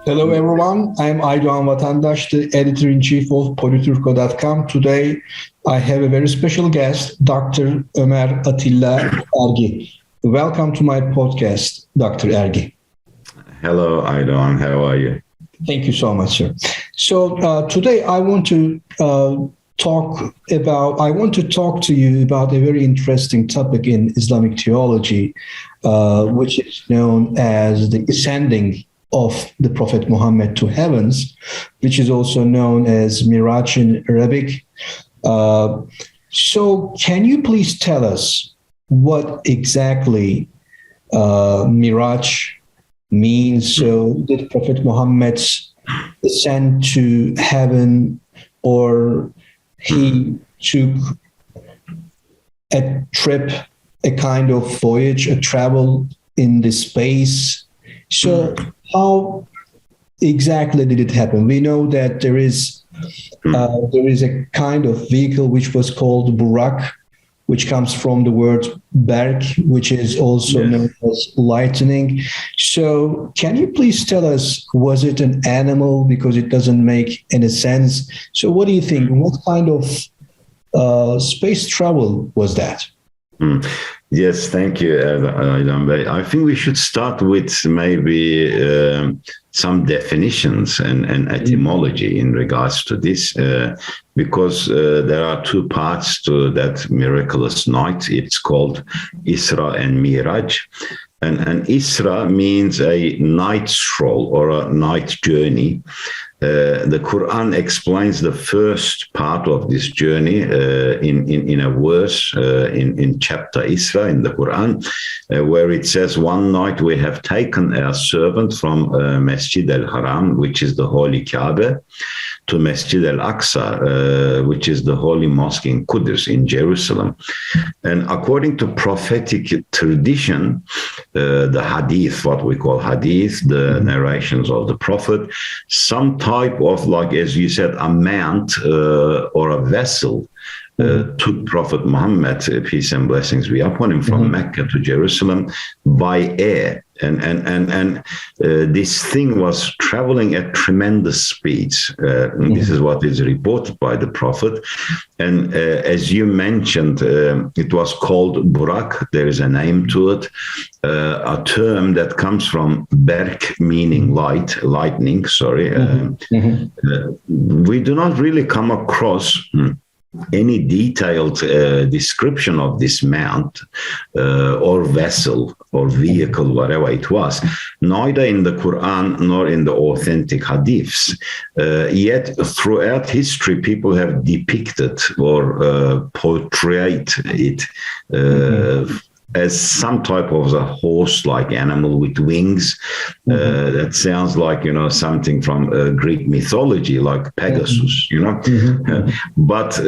Hello everyone, I'm Aydoğan Vatandaş, the editor-in-chief of Politurco.com. Today I have a very special guest, Dr. Ömer Atilla Ergi. Welcome to my podcast, Dr. Ergi. Hello, Aydoğan. How are you? Thank you so much, sir. So today I want to talk to you about a very interesting topic in Islamic theology, which is known as the ascending of the Prophet Muhammad to heavens, which is also known as Miraj in Arabic. So can you please tell us what exactly Miraj means? So did Prophet Muhammad ascend to heaven, or he took a trip, a kind of voyage, a travel in the space? So how exactly did it happen? We know that there is a kind of vehicle which was called Burak, which comes from the word berk, which is also known as lightning. So can you please tell us, was it an animal? Because it doesn't make any sense. So what do you think? What kind of space travel was that? Yes, thank you, Aydoğan Bey. I think we should start with maybe some definitions and etymology in regards to this, because there are two parts to that miraculous night. It's called Isra and Miraj. And Isra means a night stroll or a night journey. The Quran explains the first part of this journey in a verse in chapter Isra in the Quran, where it says, "One night we have taken our servant from Masjid al-Haram, which is the holy Kaaba, to Masjid al-Aqsa, which is the holy mosque in Qudus in Jerusalem." And according to prophetic tradition, the hadith, what we call hadith, the narrations of the prophet, some type of, like, as you said, a mount or a vessel took Prophet Muhammad, peace and blessings be upon him, from Mecca to Jerusalem by air. And this thing was traveling at tremendous speeds. This is what is reported by the Prophet. And as you mentioned, it was called Burak. There is a name to it, a term that comes from berk, meaning lightning. We do not really come across any detailed description of this mount or vessel or vehicle, whatever it was, neither in the Quran nor in the authentic hadiths. Yet throughout history, people have depicted or portrayed it as some type of a horse-like animal with wings. That sounds like, something from Greek mythology, like Pegasus, But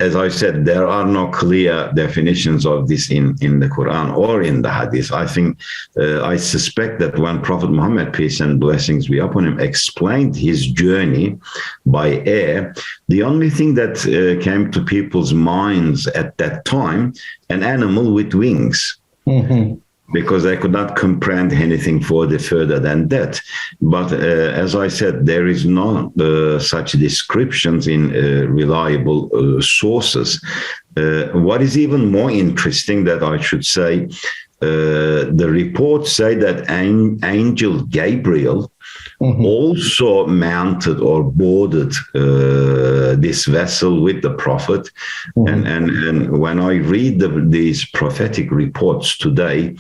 as I said, there are no clear definitions of this in the Quran or in the Hadith. I think, I suspect that when Prophet Muhammad, peace and blessings be upon him, explained his journey by air, the only thing that came to people's minds at that time, an animal with wings, because they could not comprehend anything further than that. But as I said, there is no such descriptions in reliable sources. What is even more interesting, that I should say, the reports say that Angel Gabriel also mounted or boarded this vessel with the Prophet. And when I read these prophetic reports today,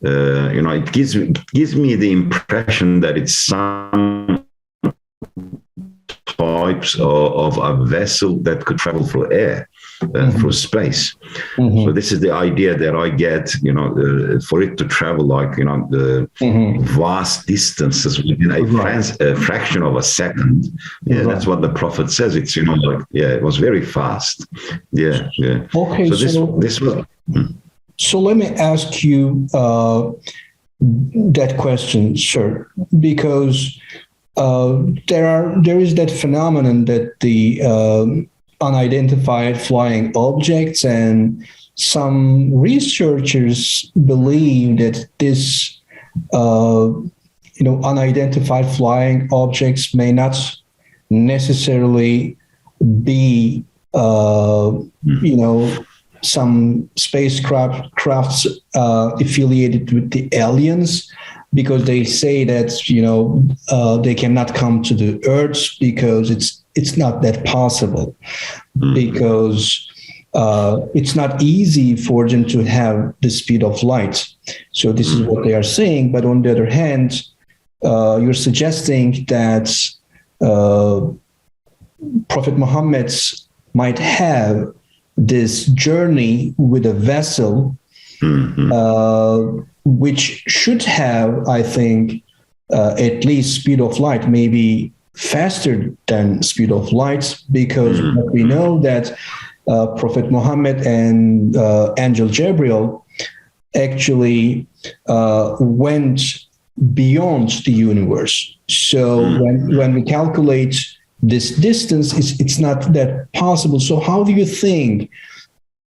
it gives me the impression that it's some types of a vessel that could travel through air. Through space. So this is the idea that I get, for it to travel like, the vast distances within a fraction of a second. Yeah, that's what the Prophet says. It's, it was very fast. Yeah. Okay. So this was... So let me ask you that question, sir, because there is that phenomenon that the unidentified flying objects, and some researchers believe that this unidentified flying objects may not necessarily be, some spacecrafts affiliated with the aliens, because they say that they cannot come to the Earth because it's not that possible, because it's not easy for them to have the speed of light. So this is what they are saying. But on the other hand, you're suggesting that Prophet Muhammad might have this journey with a vessel, which should have, I think, at least speed of light, maybe faster than speed of light, because we know that Prophet Muhammad and Angel Gabriel actually went beyond the universe. So when we calculate this distance, it's not that possible. So how do you think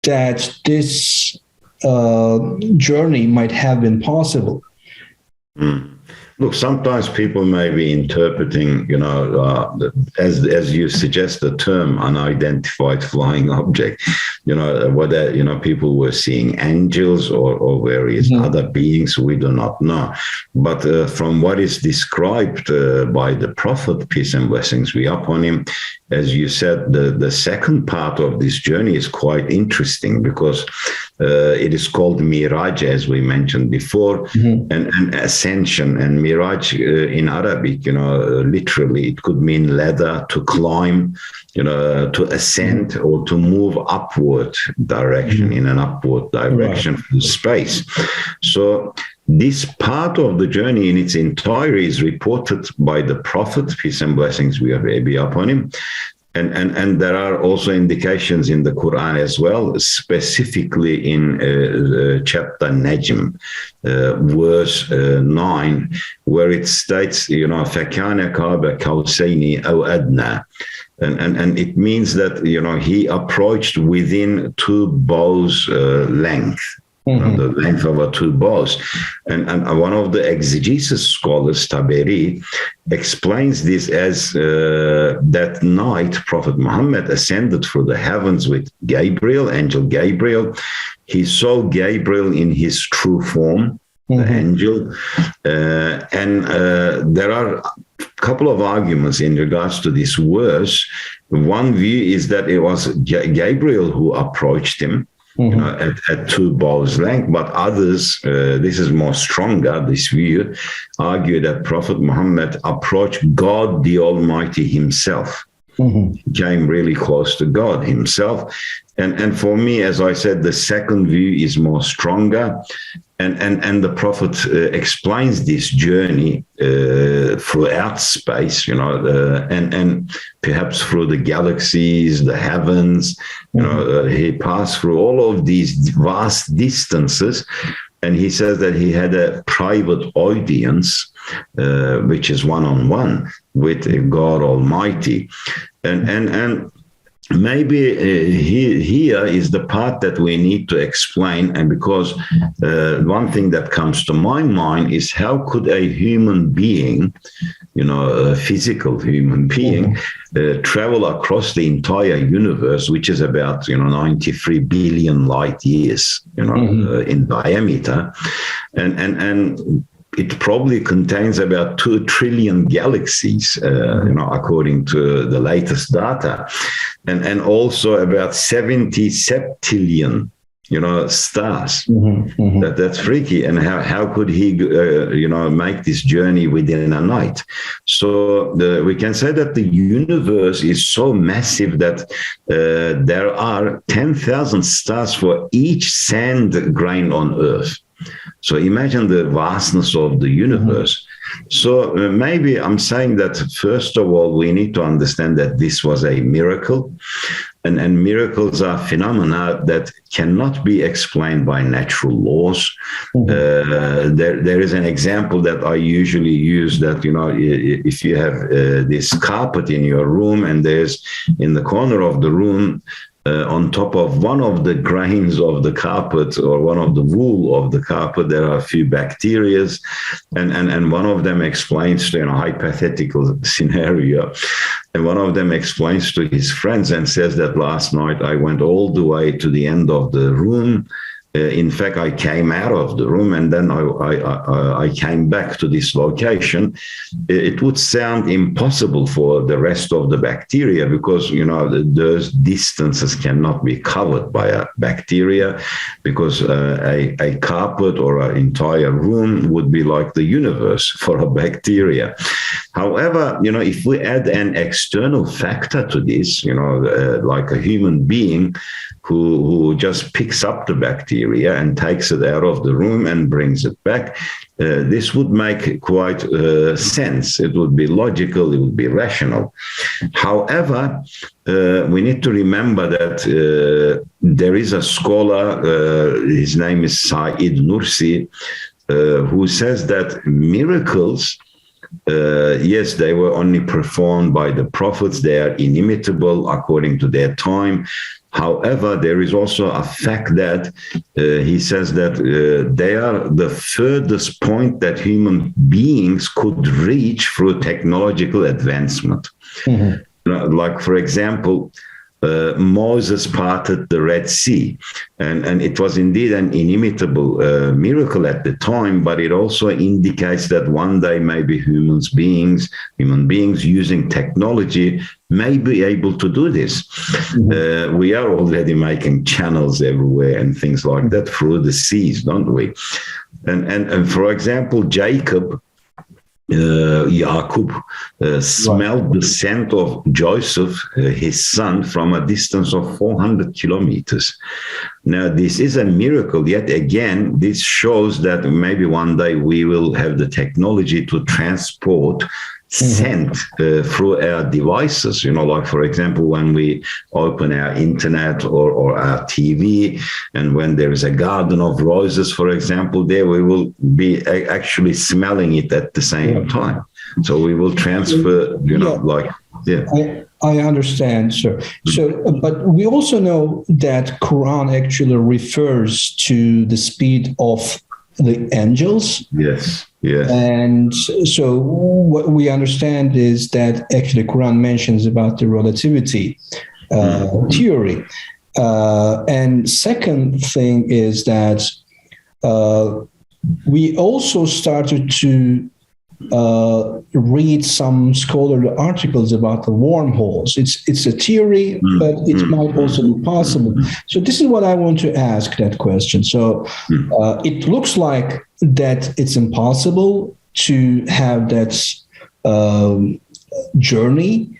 that this journey might have been possible? Look, sometimes people may be interpreting, as you suggest, the term unidentified flying object, whether, people were seeing angels or various other beings, we do not know. But from what is described by the Prophet, peace and blessings be upon him, as you said, the second part of this journey is quite interesting, because it is called Miraj, as we mentioned before, and ascension. And Miraj in Arabic, literally it could mean ladder, to climb, to ascend, or to move upward direction, in an upward direction from space. So this part of the journey in its entirety is reported by the Prophet, peace and blessings be upon him. And there are also indications in the Quran as well, specifically in chapter Najm, verse 9, where it states, فَكَانَ كَابَ كَوْسَيْنِ أَوْ أَدْنَى. And it means that, he approached within two bows' length. The length of two bows. And one of the exegesis scholars, Taberi, explains this as that night Prophet Muhammad ascended through the heavens with Gabriel, Angel Gabriel. He saw Gabriel in his true form, the angel. And there are a couple of arguments in regards to this verse. One view is that it was Gabriel who approached him, at two bows' length, but others, this is more stronger, this view, argue that Prophet Muhammad approached God the Almighty himself. He came really close to God himself. And for me, as I said, the second view is more stronger. And the Prophet explains this journey throughout space, and perhaps through the galaxies, the heavens. He passed through all of these vast distances, and he says that he had a private audience, which is one-on-one with God Almighty, and maybe here is the part that we need to explain. And because one thing that comes to my mind is, how could a human being, a physical human being, travel across the entire universe, which is about 93 billion light years in diameter, and it probably contains about 2 trillion galaxies, according to the latest data, and also about 70 septillion, stars. That's freaky. And how could he, make this journey within a night? So we can say that the universe is so massive that there are 10,000 stars for each sand grain on Earth. So imagine the vastness of the universe. So maybe I'm saying that, first of all, we need to understand that this was a miracle. And miracles are phenomena that cannot be explained by natural laws. There is an example that I usually use, that, if you have this carpet in your room, and there's in the corner of the room on top of one of the grains of the carpet or one of the wool of the carpet, there are a few bacteria, and one of them explains to, hypothetical scenario, and one of them explains to his friends and says that last night I went all the way to the end of the room. In fact, I came out of the room and then I came back to this location. It would sound impossible for the rest of the bacteria because, those distances cannot be covered by a bacteria, because a carpet or an entire room would be like the universe for a bacteria. However, if we add an external factor to this, like a human being who just picks up the bacteria and takes it out of the room and brings it back, this would make quite sense. It would be logical, it would be rational. However, we need to remember that there is a scholar, his name is Said Nursi, who says that miracles, yes, they were only performed by the prophets. They are inimitable according to their time. However, there is also a fact that he says that they are the furthest point that human beings could reach through technological advancement. Mm-hmm. Like, for example, Moses parted the Red Sea, and it was indeed an inimitable miracle at the time, but it also indicates that one day maybe human beings using technology may be able to do this. Mm-hmm. We are already making channels everywhere and things like that through the seas, don't we? And for example, Jacob, Jacob smelled the scent of Joseph, his son, from a distance of 400 kilometers. Now, this is a miracle. Yet again, this shows that maybe one day we will have the technology to transport scent through our devices, like, for example, when we open our internet or our TV, and when there is a garden of roses, for example, there we will be actually smelling it at the same time. So we will transfer, I understand, sir. So, but we also know that Quran actually refers to the speed of the angels. Yes. And so what we understand is that actually Quran mentions about the relativity theory. And second thing is that we also started to read some scholarly articles about the wormholes. It's a theory, but it might also be possible. So this is what I want to ask that question. So it looks like that it's impossible to have that journey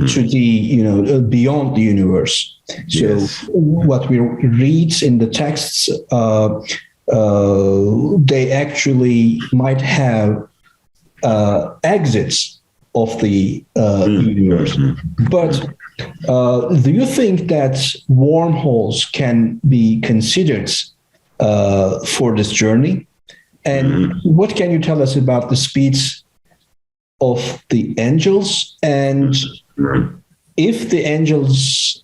to the beyond the universe. So what we read in the texts, they actually might have exits of the universe. But do you think that wormholes can be considered for this journey? And what can you tell us about the speeds of the angels? And if the angels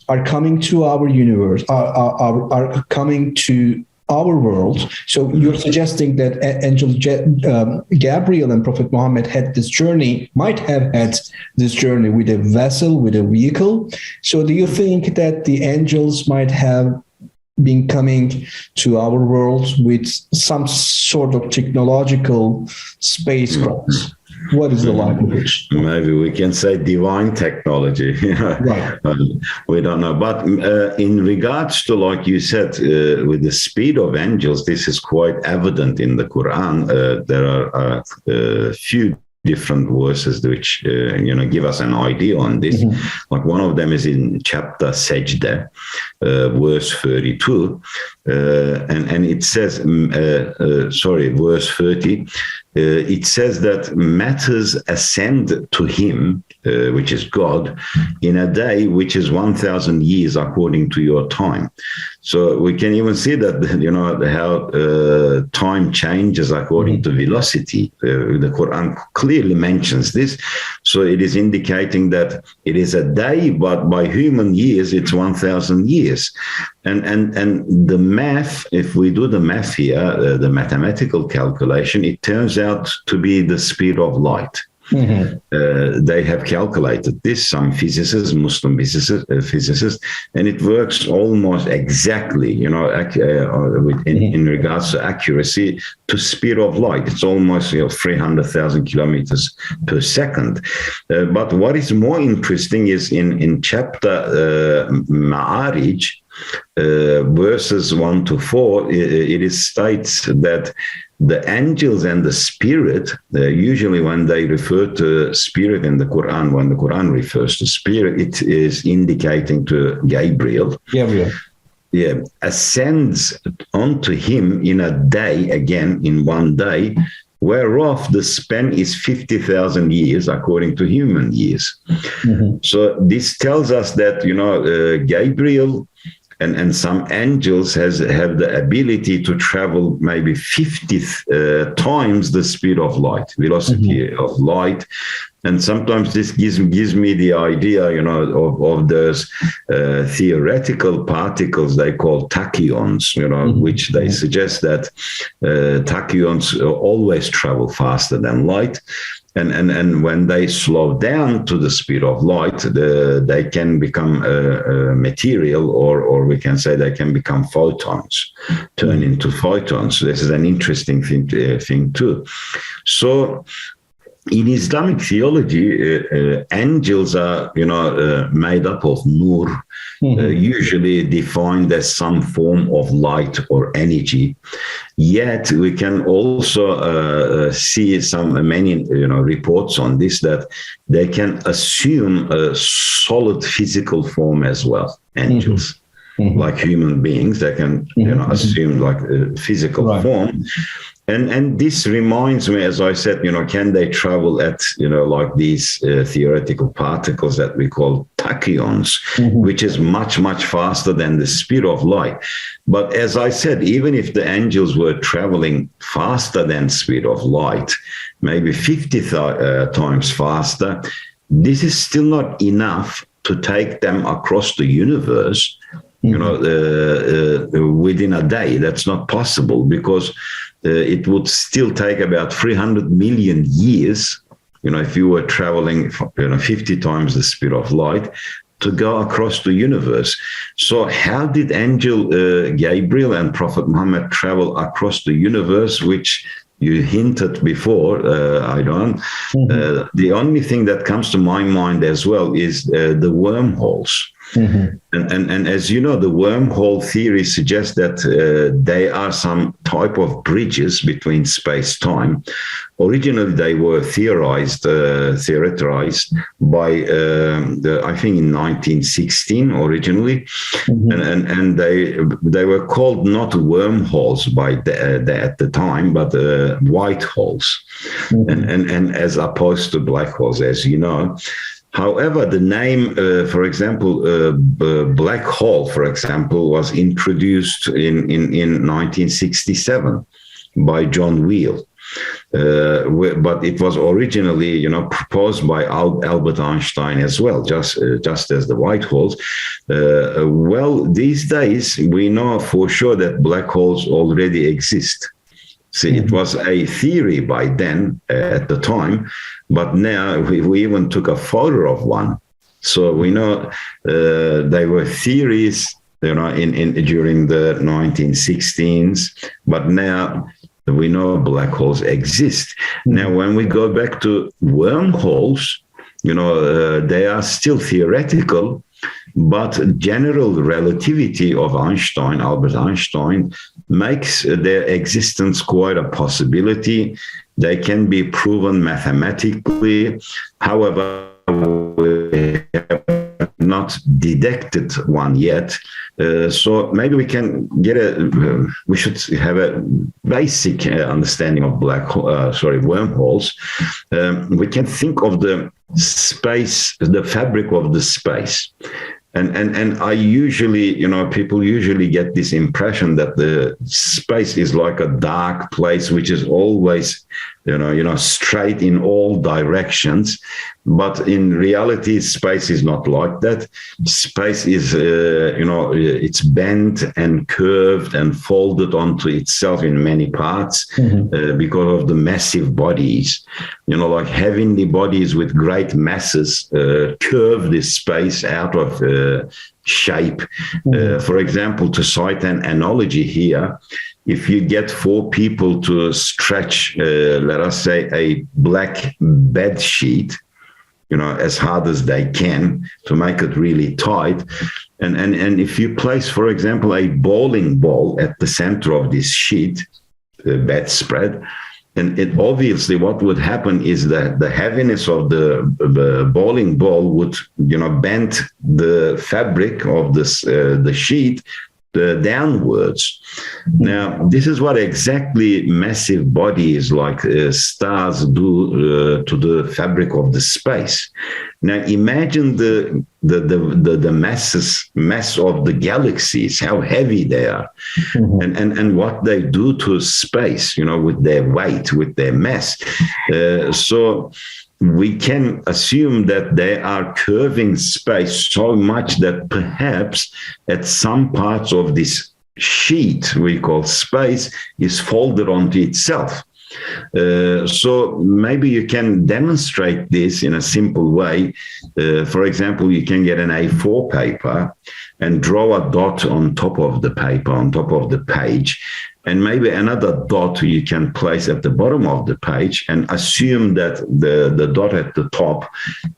are coming to our universe, are coming to our world. So you're suggesting that Angel Gabriel and Prophet Muhammad might have had this journey with a vessel, with a vehicle. So do you think that the angels might have been coming to our world with some sort of technological spacecraft? What is the likelihood? Maybe we can say divine technology. Right. We don't know. But in regards to, like you said, with the speed of angels, this is quite evident in the Quran. There are a few different verses which give us an idea on this. Like one of them is in chapter Sajda, verse 32, and it says, verse 30. It says that matters ascend to him, which is God, in a day which is 1,000 years according to your time. So we can even see that, how time changes according to velocity. The Quran clearly mentions this. So it is indicating that it is a day, but by human years, it's 1,000 years. And the math, if we do the math here, the mathematical calculation, it turns out to be the speed of light. They have calculated this, some physicists, Muslim physicists, and it works almost exactly, in regards to accuracy to speed of light. It's almost 300,000 kilometers per second. But what is more interesting is in chapter Ma'arij, verses 1 to 4, it states that the angels and the spirit, usually when they refer to spirit in the Quran, when the Quran refers to spirit, it is indicating to Gabriel. Yeah, ascends onto him in a day, again, in one day, whereof the span is 50,000 years according to human years. So this tells us that, Gabriel and some angels have the ability to travel maybe 50 times the speed of light, velocity of light. And sometimes this gives me the idea, of those theoretical particles they call tachyons, which they suggest that tachyons always travel faster than light. And when they slow down to the speed of light, they can become material, or we can say they can become photons, turn into photons. This is an interesting thing too. So in Islamic theology, angels are, made up of nur, usually defined as some form of light or energy. Yet we can also see many reports on this, that they can assume a solid physical form as well. Angels, like human beings, they can assume like a physical form. And this reminds me, as I said, can they travel at, like these theoretical particles that we call tachyons, which is much, much faster than the speed of light. But as I said, even if the angels were traveling faster than speed of light, maybe 50 times faster, this is still not enough to take them across the universe, within a day. That's not possible, because it would still take about 300 million years, if you were traveling, 50 times the speed of light, to go across the universe. So how did angel Gabriel and Prophet Muhammad travel across the universe, which you hinted before, Aydan? The only thing that comes to my mind as well is the wormholes. And as you know, the wormhole theory suggests that they are some type of bridges between space-time. Originally, they were theorized by, I think, in 1916 originally, and they were called not wormholes at the time, but white holes, and as opposed to black holes, as you know. However, the name, for example, black hole, for example, was introduced in 1967 by John Wheel. But it was originally, proposed by Albert Einstein as well, just as the white holes. Well, these days, we know for sure that black holes already exist. See, it was a theory by then, at the time, but now we even took a photo of one. So we know they were theories, during the 1916s, but now we know black holes exist. Now, when we go back to wormholes, they are still theoretical, but general relativity of Albert Einstein, makes their existence quite a possibility. They can be proven mathematically. However, we have not detected one yet. So maybe we can we should have a basic understanding of wormholes. We can think of the space, the fabric of the space. And I usually, people usually get this impression that the space is like a dark place, which is always straight in all directions. But in reality, space is not like that. Space is, it's bent and curved and folded onto itself in many parts because of the massive bodies. Like heavenly bodies with great masses curve this space out of shape. For example, to cite an analogy here, if you get 4 people to stretch, let us say, a black bed sheet, as hard as they can to make it really tight. And if you place, for example, a bowling ball at the center of this sheet, the bedspread, and it obviously what would happen is that the heaviness of the bowling ball would, bend the fabric of the sheet downwards. Now, this is what exactly massive bodies like stars do to the fabric of the space. Now, imagine the mass of the galaxies, how heavy they are, and what they do to space, with their weight, with their mass. So we can assume that they are curving space so much that perhaps at some parts of this sheet we call space is folded onto itself. So maybe you can demonstrate this in a simple way. For example, you can get an A4 paper and draw a dot on top of the paper, on top of the page, and maybe another dot you can place at the bottom of the page and assume that the dot at the top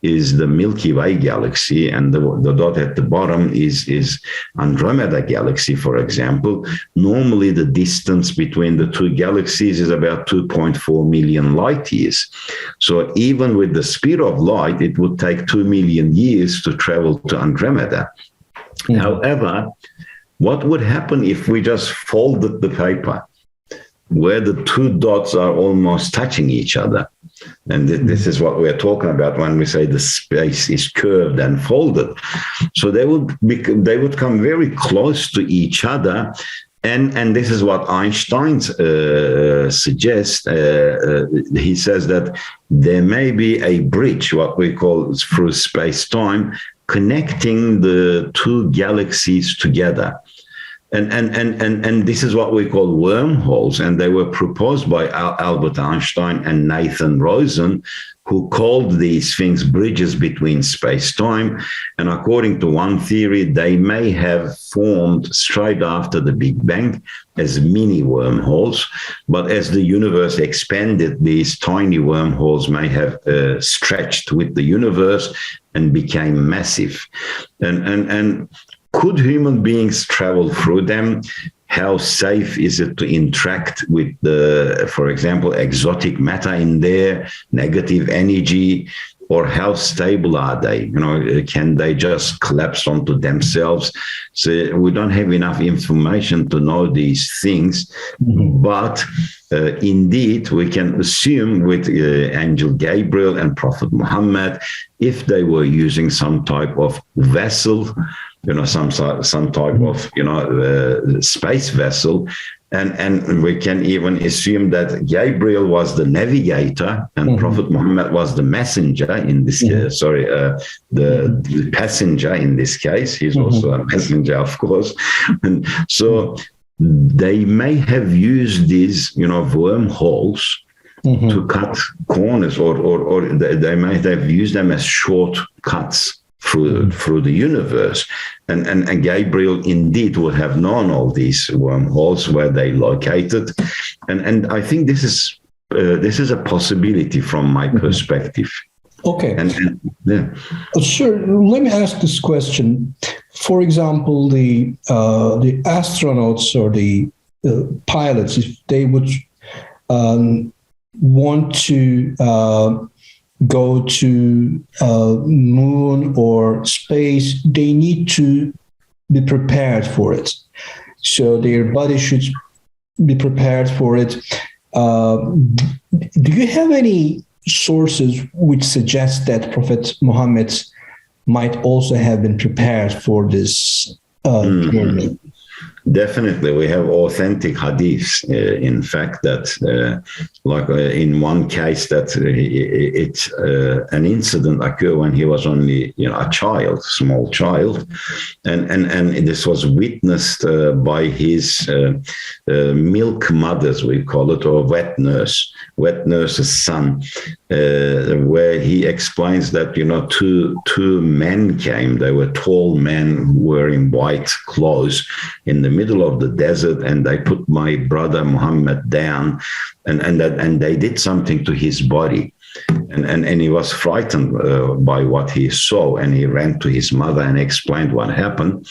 is the Milky Way galaxy and the dot at the bottom is Andromeda galaxy, for example. Normally, the distance between the two galaxies is about 2.4 million light years. So even with the speed of light, it would take 2 million years to travel to Andromeda. However, what would happen if we just folded the paper where the two dots are almost touching each other? And this is what we're talking about when we say the space is curved and folded. So they would come very close to each other. And this is what Einstein suggests. He says that there may be a bridge, what we call through space-time, connecting the two galaxies together. And this is what we call wormholes, and they were proposed by Albert Einstein and Nathan Rosen, who called these things bridges between space-time. And according to one theory, they may have formed straight after the Big Bang as mini wormholes. But as the universe expanded, these tiny wormholes may have stretched with the universe and became massive. And could human beings travel through them? How safe is it to interact with for example, exotic matter in there, negative energy, or how stable are they? Can they just collapse onto themselves? So we don't have enough information to know these things, but indeed we can assume with Angel Gabriel and Prophet Muhammad, if they were using some type of vessel, some type of, space vessel. And we can even assume that Gabriel was the navigator and Prophet Muhammad was the messenger in this case, the passenger in this case. He's also a messenger, of course. And so they may have used these, wormholes to cut corners, or they might have used them as shortcuts through the universe. And Gabriel indeed would have known all these wormholes where they located. And I think this is a possibility from my perspective. Okay. Sure. Let me ask this question. For example, the astronauts or the pilots, if they would want to go to moon or space, they need to be prepared for it. So their body should be prepared for it. Do you have any sources which suggest that Prophet Muhammad might also have been prepared for this journey? Definitely, we have authentic hadiths. In fact, that in one case, that it's an incident occurred when he was only a child, small child, and this was witnessed by his milk mothers, we call it, or wet nurse's son, where he explains that two men came. They were tall men wearing white clothes in the middle of the desert, and they put my brother Muhammad down, and they did something to his body, and he was frightened by what he saw, and he ran to his mother and explained what happened.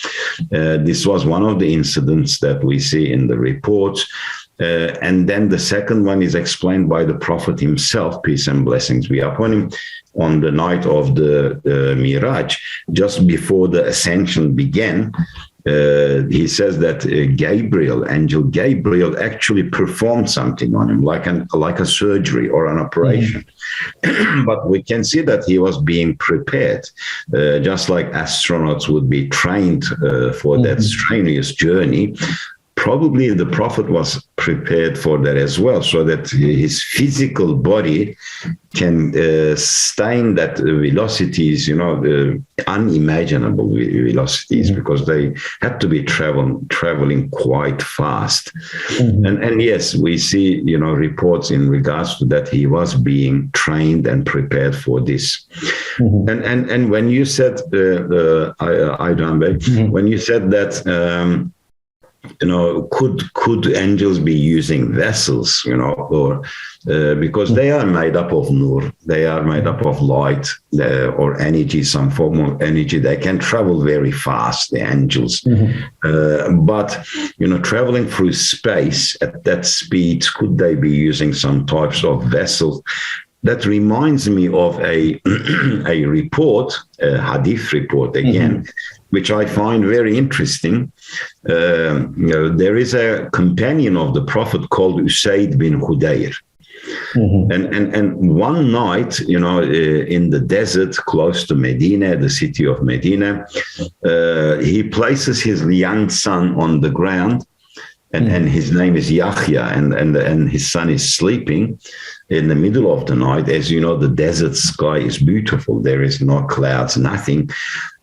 This was one of the incidents that we see in the reports. And then the second one is explained by the Prophet himself, peace and blessings be upon him, on the night of the Miraj, just before the ascension began. He says that Angel Gabriel actually performed something on him, like a surgery or an operation. But we can see that he was being prepared, just like astronauts would be trained for that strenuous journey. Probably the Prophet was prepared for that as well, so that his physical body can sustain that velocities, unimaginable velocities, because they had to be traveling quite fast. And yes, we see, reports in regards to that he was being trained and prepared for this. And when you said, Aydan Bey, when you said that, could angels be using vessels, or because they are made up of nur, they are made up of light or energy, some form of energy. They can travel very fast, the angels. But, traveling through space at that speed, could they be using some types of vessels? That reminds me of a report, a hadith report again, which I find very interesting. There is a companion of the Prophet called Usaid bin Hudayr. And one night, in the desert close to Medina, the city of Medina, he places his young son on the ground, and his name is Yahya, and his son is sleeping in the middle of the night. As you know, the desert sky is beautiful. There is no clouds, nothing.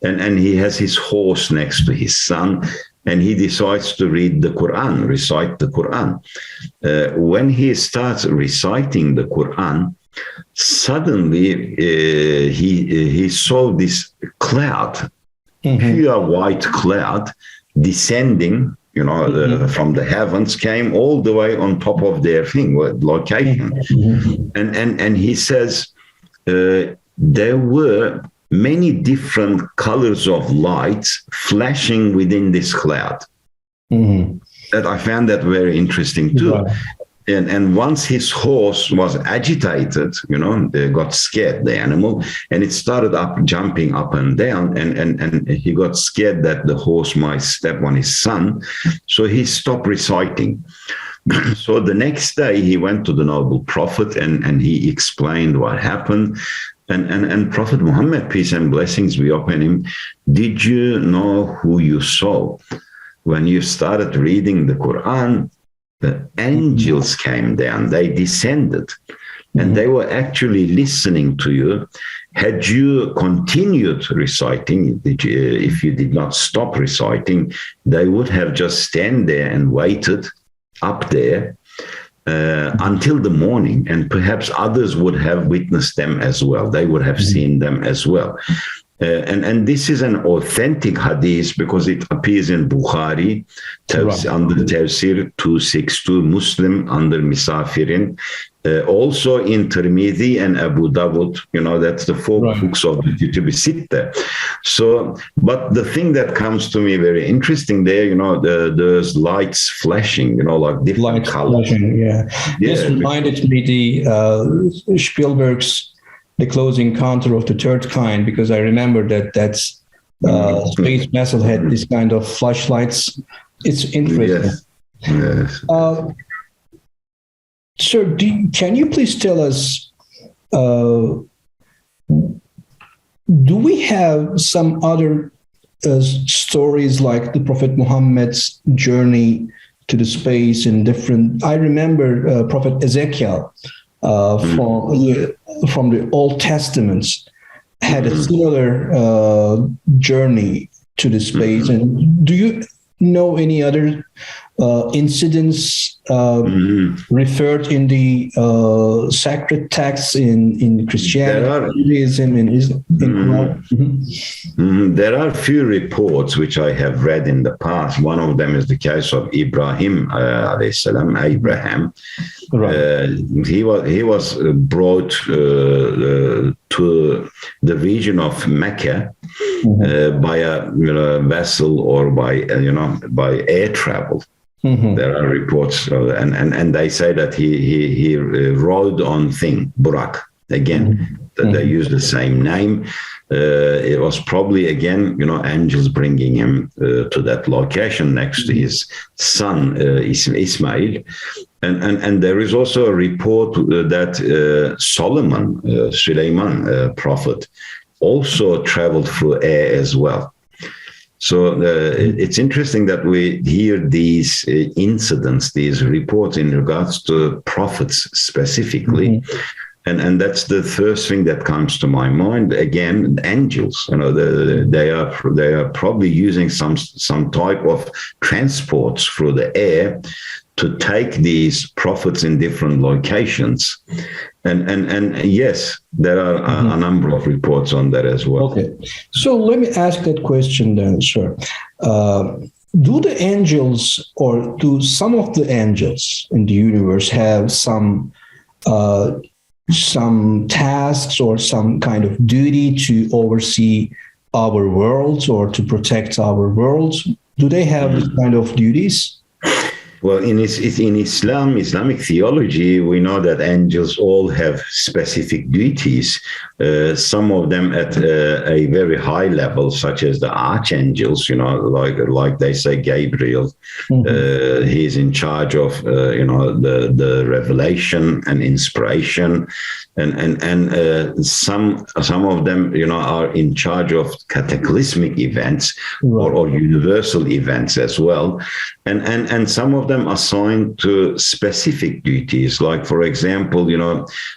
And he has his horse next to his son, and he decides to recite the Quran. When he starts reciting the Quran, suddenly he saw this cloud, pure white cloud, descending from the heavens, came all the way on top of their location. And he says there were many different colors of lights flashing within this cloud. That I found that very interesting too. Right. And once his horse was agitated, they got scared, the animal, and it started jumping up and down, and he got scared that the horse might step on his son. So he stopped reciting. So the next day he went to the noble Prophet and he explained what happened. And Prophet Muhammad, peace and blessings be upon him, did you know who you saw? When you started reading the Quran, the angels came down, they descended, and they were actually listening to you. Had you continued reciting, if you did not stop reciting, they would have just stand there and waited up there until the morning, and perhaps others would have witnessed them as well. They would have seen them as well. And this is an authentic hadith because it appears in Bukhari, under Tafsir 262, Muslim under Misafirin, also in Tirmidhi and Abu Dawud. That's the four books of the Kutub Sitta. So, but the thing that comes to me very interesting there, there's lights flashing, like different colors. Flashing, This reminded me the Spielberg's The Close Encounter of the Third Kind, because I remember that space vessel had this kind of flashlights. It's interesting. Yes. Sir, can you please tell us, do we have some other stories like the Prophet Muhammad's journey to the space in different. I remember Prophet Ezekiel from the Old Testament had a similar journey to the space. And do you know any other incidents referred in the sacred texts in Christianity, Judaism, in Islam? There are few reports which I have read in the past. One of them is the case of Abraham. Right. He was brought to the region of Mecca by a vessel or by air travel. There are reports, and they say that he rode on Burak again. That they use the same name. It was probably again, angels bringing him to that location next to his son Ismail. And there is also a report that Suleiman, prophet, also traveled through air as well. So it's interesting that we hear these incidents, these reports in regards to prophets specifically. And that's the first thing that comes to my mind. Again, angels. They are probably using some type of transports through the air to take these prophets in different locations. And yes, there are a number of reports on that as well. Okay, so let me ask that question then, sir. Do the angels, or do some of the angels in the universe have some tasks or some kind of duty to oversee our worlds or to protect our worlds? Do they have this kind of duties? Well, in Islamic theology, we know that angels all have specific duties. Some of them at a very high level, such as the archangels. Like they say, Gabriel. He's in charge of the revelation and inspiration, and some of them are in charge of cataclysmic events or universal events as well, and some of them assigned to specific duties, like, for example,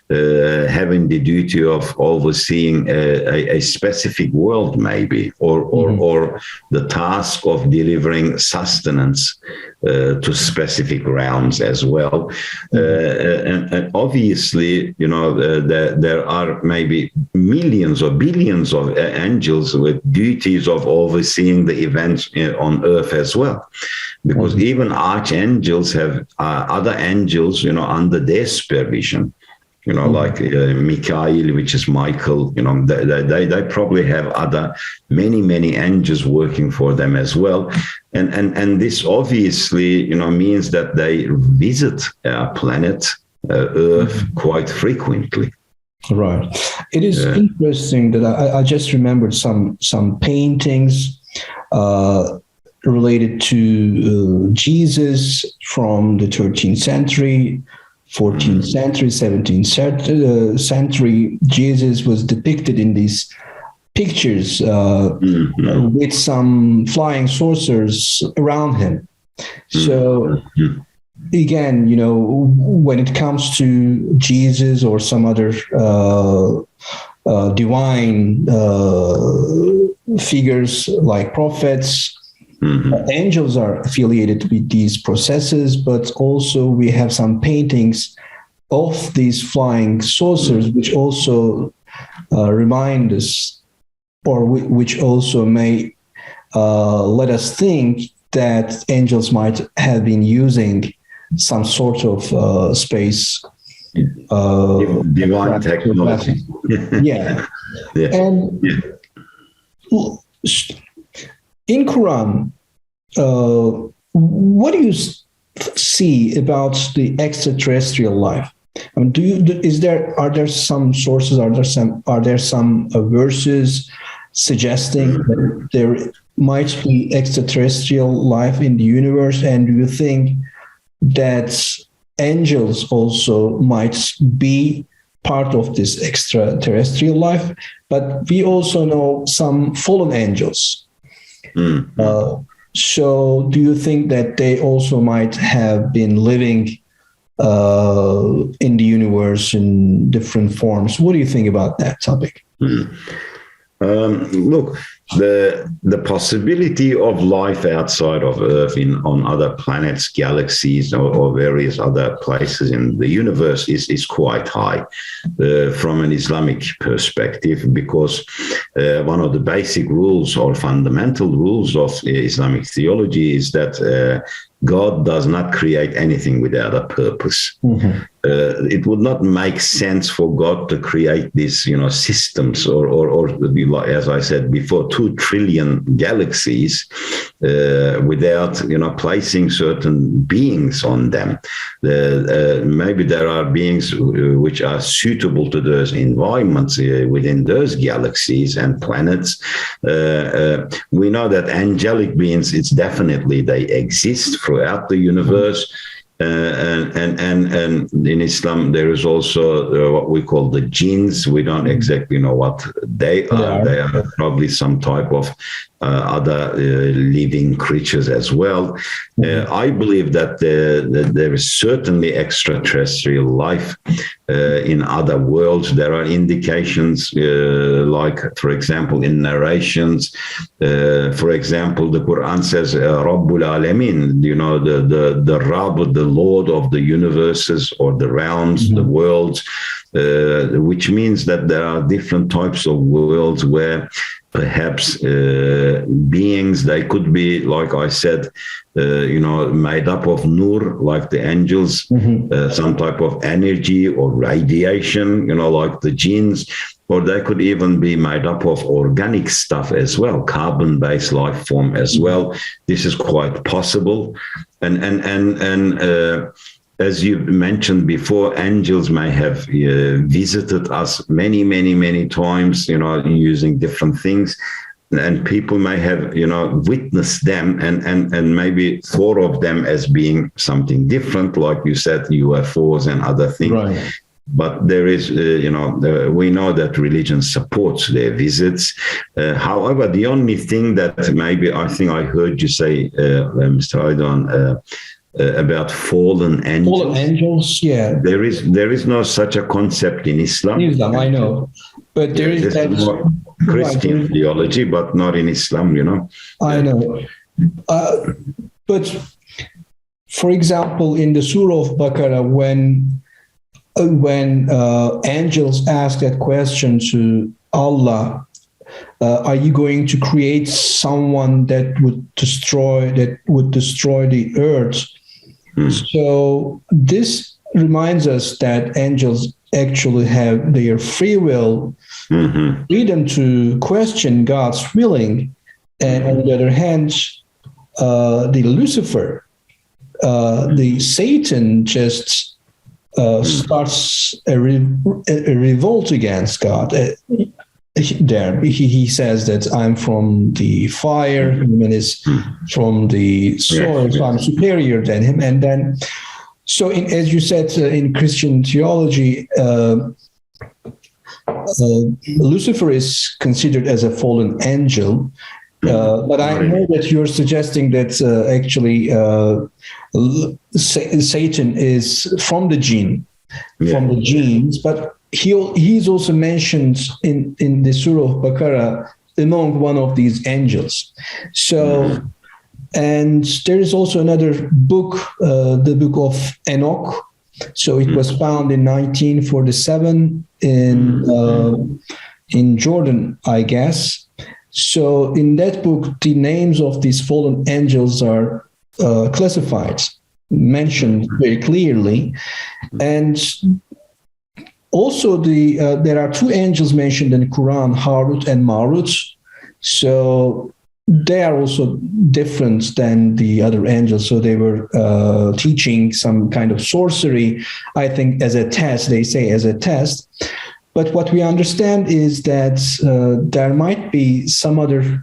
having the duty of overseeing a specific world, maybe, or the task of delivering sustenance to specific realms as well. And obviously, there are maybe millions or billions of angels with duties of overseeing the events on earth as well. Because even archangels have other angels, under their supervision, like Michael, which is Michael, they probably have other many angels working for them as well. And this obviously, means that they visit our planet, Earth, quite frequently. Right. It is interesting that I just remembered some paintings related to Jesus from the 13th century, 14th century, 17th century. Jesus was depicted in these pictures with some flying saucers around him. So again, when it comes to Jesus or some other divine figures like prophets, angels are affiliated with these processes, but also we have some paintings of these flying saucers, which also remind us, or which also may let us think that angels might have been using some sort of space divine technology. Yeah. And in Quran, what do you see about the extraterrestrial life? I mean, are there some sources? Are there some verses suggesting that there might be extraterrestrial life in the universe? And do you think that angels also might be part of this extraterrestrial life? But we also know some fallen angels So do you think that they also might have been living in the universe in different forms? What do you think about that topic? Look, the possibility of life outside of Earth on other planets, galaxies, or various other places in the universe is quite high from an Islamic perspective, because one of the basic rules or fundamental rules of Islamic theology is that God does not create anything without a purpose. It would not make sense for God to create these, systems or as I said before, 2 trillion galaxies without, placing certain beings on them. Maybe there are beings which are suitable to those environments within those galaxies and planets. We know that angelic beings, it's definitely they exist throughout the universe. And in Islam, there is also what we call the jinns. We don't exactly know what they are. They are probably some type of other living creatures as well. I believe that there is certainly extraterrestrial life in other worlds. There are indications, like, for example, in narrations. For example, the Quran says, Rabbul Alamin, the Rabb, the Lord of the universes or the realms, the worlds, which means that there are different types of worlds where perhaps beings, they could be, like I said, made up of nur, like the angels, some type of energy or radiation, like the jinns, or they could even be made up of organic stuff as well, carbon-based life form as well. This is quite possible. And as you mentioned before, angels may have visited us many, many, many times, using different things. And people may have, witnessed them and maybe thought of them as being something different, like you said, UFOs and other things. Right. But there is, we know that religion supports their visits. However, the only thing that maybe I think I heard you say, Mr. Aydoğan, about fallen angels. Fallen angels, yeah. There is no such a concept in Islam. I know, but there is that more Christian theology, but not in Islam. I know, but for example, in the Surah of Baqarah, when angels ask that question to Allah, are you going to create someone that would destroy the earth? So this reminds us that angels actually have their free will, freedom to question God's willing. And on the other hand, the Lucifer, the Satan just starts a revolt against God. He says that I'm from the fire, human is from the soil, so I'm superior than him. And then, so as you said, in Christian theology, Lucifer is considered as a fallen angel. But I know that you're suggesting that actually Satan is from the genes, but he's also mentioned in the Surah of Baqarah among one of these angels. So, and there is also another book, the book of Enoch. So it was found in 1947 in Jordan, I guess. So in that book, the names of these fallen angels are classified, mentioned very clearly, and also, there are 2 angels mentioned in the Quran, Harut and Marut. So they are also different than the other angels. So they were teaching some kind of sorcery, I think, as a test. They say as a test. But what we understand is that there might be some other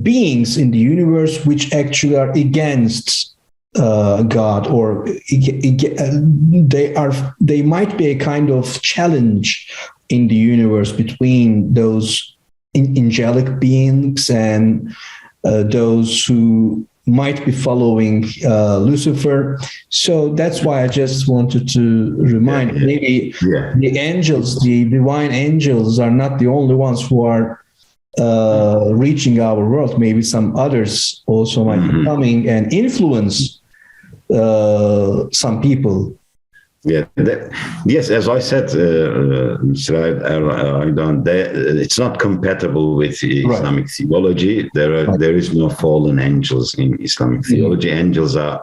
beings in the universe which actually are against God, or they might be a kind of challenge in the universe between those angelic beings and those who might be following Lucifer. So that's why I just wanted to remind, maybe the angels, the divine angels, are not the only ones who are reaching our world. Maybe some others also might be coming and influence some people. Yeah. Yes, as I said, it's not compatible with Islamic theology. There is no fallen angels in Islamic theology. Angels are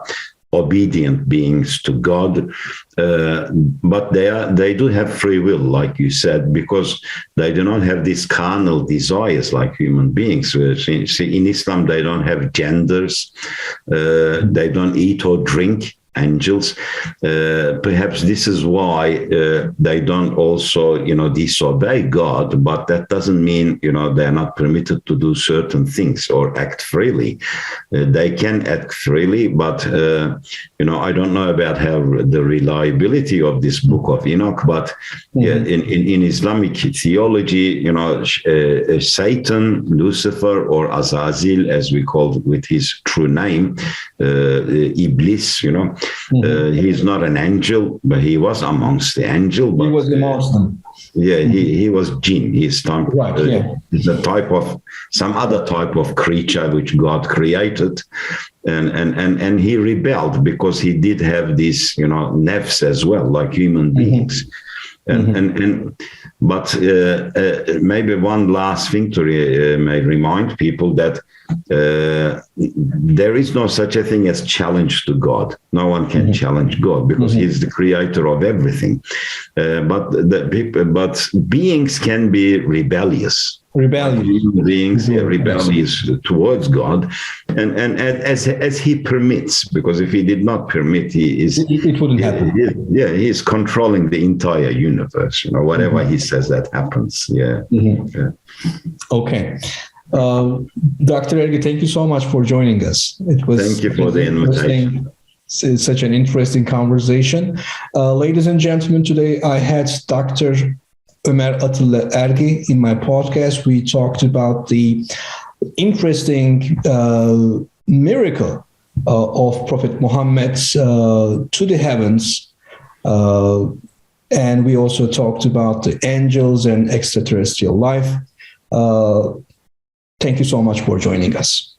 obedient beings to God, but they do have free will, like you said, because they do not have these carnal desires like human beings. See, in Islam, they don't have genders. They don't eat or drink. Angels, perhaps this is why they don't also, disobey God, but that doesn't mean, they're not permitted to do certain things or act freely. They can act freely, but, I don't know about how the reliability of this book of Enoch, but in Islamic theology, Satan, Lucifer, or Azazel, as we call it with his true name, Iblis, he's not an angel, but he was amongst the angels. He was amongst them. Yeah, he was jinn. He's some other type of creature which God created, and he rebelled because he did have these, nafs as well, like human beings. But maybe one last thing to may remind people that there is no such a thing as challenge to God. No one can challenge God because He's the creator of everything. But beings can be rebellious. Beings rebellious towards God, and as He permits, because if He did not permit, it wouldn't happen. He is controlling the entire universe. Whatever He says, that happens. Okay. Dr. Ergi, thank you so much for joining us. Thank you for the invitation. It's such an interesting conversation. Ladies and gentlemen, today I had Dr. Ömer Atilla Ergi in my podcast. We talked about the interesting miracle of Prophet Muhammad to the heavens. And we also talked about the angels and extraterrestrial life. Thank you so much for joining us.